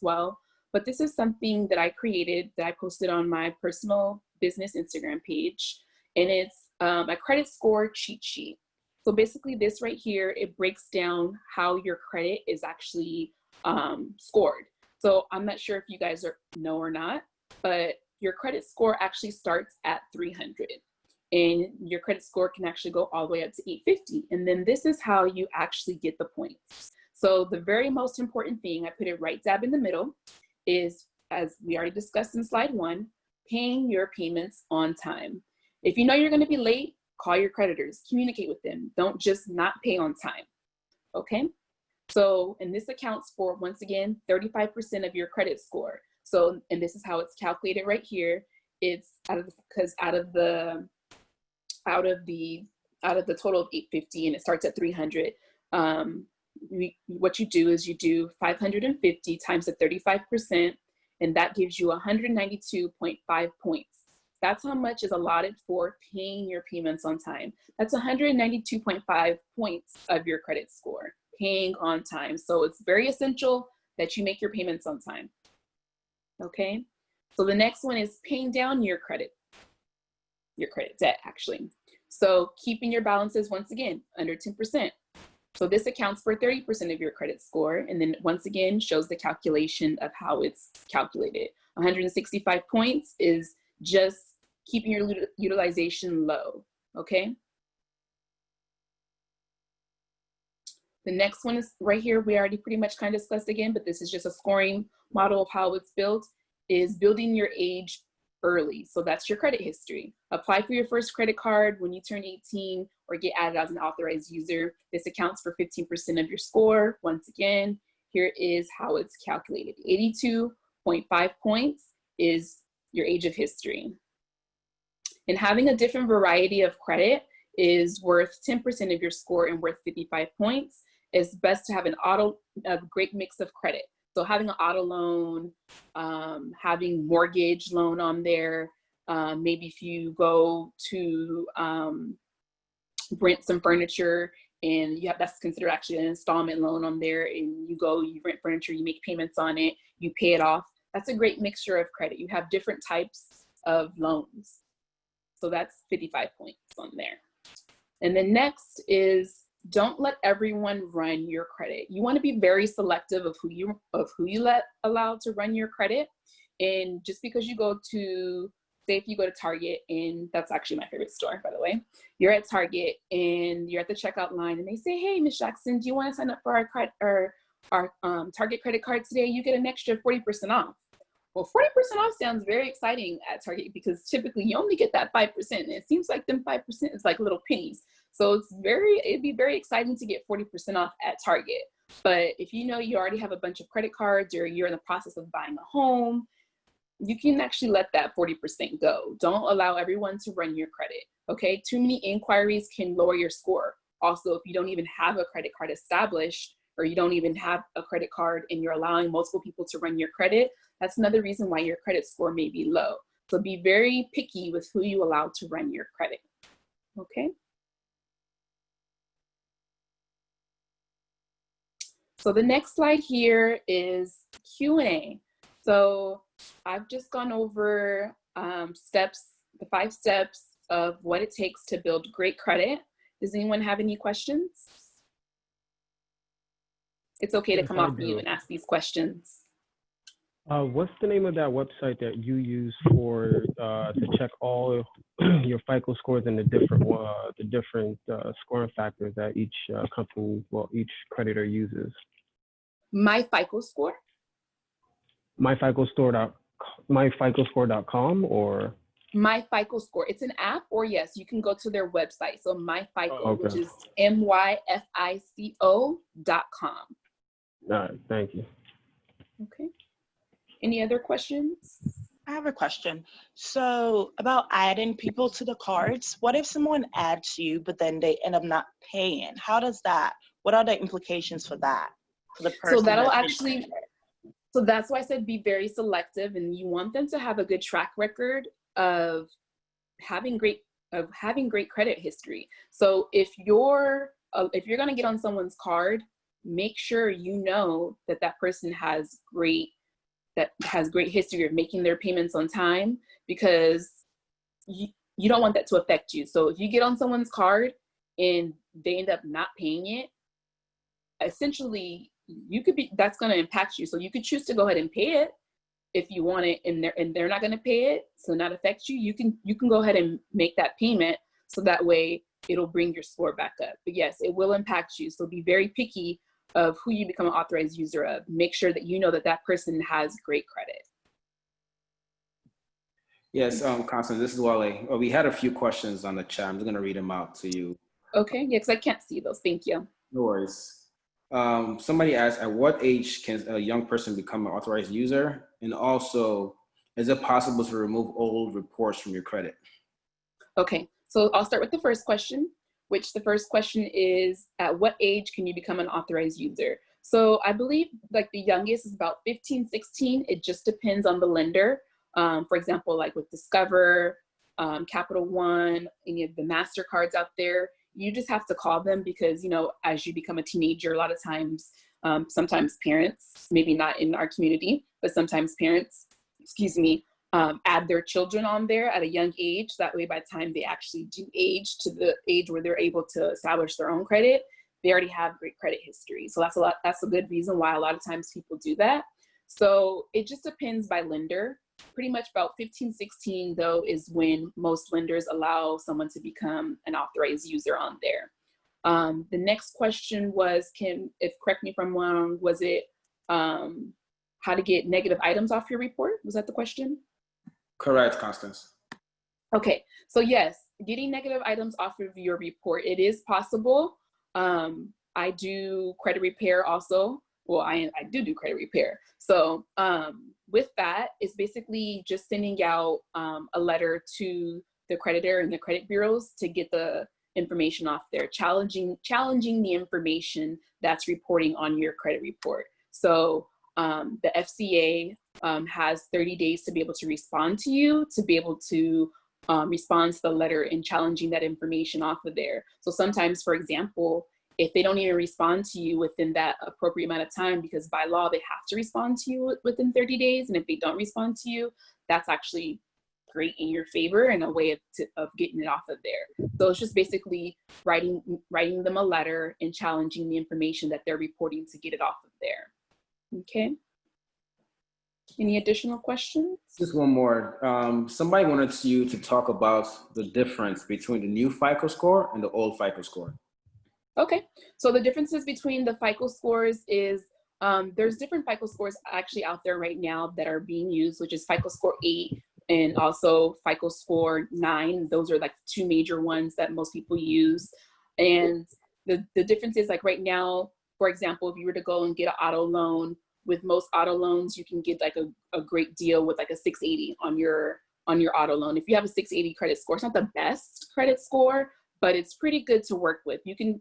well. But this is something that I created that I posted on my personal business Instagram page. And it's a credit score cheat sheet. So basically this right here, it breaks down how your credit is actually scored. So I'm not sure if you guys know or not, but your credit score actually starts at 300. And your credit score can actually go all the way up to 850. And then this is how you actually get the points. So the very most important thing, I put it right dab in the middle, is, as we already discussed in slide 1, paying your payments on time. If you know you're going to be late, call your creditors, communicate with them. Don't just not pay on time, okay? So, and this accounts for, once again, 35% of your credit score. So, and this is how it's calculated right here. It's out of the total of 850, and it starts at 300. What you do is you do 550 times the 35%, and that gives you 192.5 points. That's how much is allotted for paying your payments on time. That's 192.5 points of your credit score, paying on time. So it's very essential that you make your payments on time. Okay, so the next one is paying down your credit debt, actually. So keeping your balances, once again, under 10%. So this accounts for 30% of your credit score, and then once again shows the calculation of how it's calculated. 165 points is just keeping your utilization low, okay? The next one is right here, we already pretty much kind of discussed again, but this is just a scoring model of how it's built, is building your age early. So that's your credit history. Apply for your first credit card when you turn 18 or get added as an authorized user. This accounts for 15% of your score. Once again, here is how it's calculated. 82.5 points is your age of history. And having a different variety of credit is worth 10% of your score and worth 55 points. It's best to have a great mix of credit. So having an auto loan, having mortgage loan on there, maybe if you go to rent some furniture and that's considered actually an installment loan on there, and you rent furniture, you make payments on it, you pay it off. That's a great mixture of credit. You have different types of loans. So that's 55 points on there. And then next is, don't let everyone run your credit. You want to be very selective of who you allow to run your credit. And just because you go to, say if you go to Target, and that's actually my favorite store, by the way, you're at Target and you're at the checkout line and they say, hey, Ms. Jackson, do you want to sign up for our Target credit card today? You get an extra 40% off. Well, 40% off sounds very exciting at Target because typically you only get that 5%. And it seems like them 5% is like little pennies. So it'd be very exciting to get 40% off at Target. But if you know you already have a bunch of credit cards or you're in the process of buying a home, you can actually let that 40% go. Don't allow everyone to run your credit, okay? Too many inquiries can lower your score. Also, if you don't even have a credit card established, or you don't even have a credit card and you're allowing multiple people to run your credit, that's another reason why your credit score may be low. So be very picky with who you allow to run your credit, okay? So the next slide here is Q&A. So I've just gone over the 5 steps of what it takes to build great credit. Does anyone have any questions? It's okay to come off mute and ask these questions. What's the name of that website that you use for to check all your FICO scores and the different scoring factors that each company, each creditor uses? My FICO Score? myficoscore.com or? My FICO Score. It's an app, or yes, you can go to their website. So My FICO, which is myfico.com. All right, thank you. Okay. Any other questions? I have a question. So about adding people to the cards, what if someone adds you, but then they end up not paying? How does that, what are the implications for that? For the person. So that'll actually, so that's why I said be very selective, and you want them to have a good track record of having great credit history. So if you're going to get on someone's card, make sure you know that that person has great that has great history of making their payments on time, because you don't want that to affect you. So if you get on someone's card and they end up not paying it, essentially that's going to impact you. So you could choose to go ahead and pay it if you want it, and they're not going to pay it, so not affect you. You can go ahead and make that payment, so that way it'll bring your score back up. But yes, it will impact you. So be very picky of who you become an authorized user of. Make sure that you know that that person has great credit. Yes, Constance, this is Wale. We had a few questions on the chat. I'm just going to read them out to you. Okay, yeah, because I can't see those. Thank you. No worries. Somebody asked, at what age can a young person become an authorized user? And also, is it possible to remove old reports from your credit? Okay, so I'll start with the first question, which the first question is, at what age can you become an authorized user? So I believe like the youngest is about 15, 16. It just depends on the lender. For example, like with Discover, Capital One, any of the MasterCards out there, you just have to call them, because, you know, as you become a teenager, a lot of times, sometimes parents, maybe not in our community, but sometimes parents, add their children on there at a young age. That way, by the time they actually do age to the age where they're able to establish their own credit, they already have great credit history. So that's a good reason why a lot of times people do that. So it just depends by lender. Pretty much about 15, 16 though is when most lenders allow someone to become an authorized user on there. The next question was, correct me if I'm wrong, was it how to get negative items off your report? Was that the question? Correct, Constance. Okay, so yes, getting negative items off of your report, it is possible. I do credit repair also. Well, I do credit repair. So with that, it's basically just sending out a letter to the creditor and the credit bureaus to get the information off there, challenging the information that's reporting on your credit report. So the FCA has 30 days to be able to respond to you, to be able to respond to the letter and challenging that information off of there. So sometimes, for example, if they don't even respond to you within that appropriate amount of time, because by law they have to respond to you within 30 days, and if they don't respond to you, that's actually great in your favor and a way of getting it off of there. So it's just basically writing them a letter and challenging the information that they're reporting to get it off of there. Okay. Any additional questions? Just one more. Somebody wanted you to talk about the difference between the new FICO score and the old FICO score. Okay, so the differences between the FICO scores is there's different FICO scores actually out there right now that are being used, which is FICO score 8 and also FICO score 9. Those are like two major ones that most people use. And the difference is, like right now, for example, if you were to go and get an auto loan, with most auto loans, you can get like a great deal with like a 680 on your auto loan. If you have a 680 credit score, it's not the best credit score, but it's pretty good to work with. You can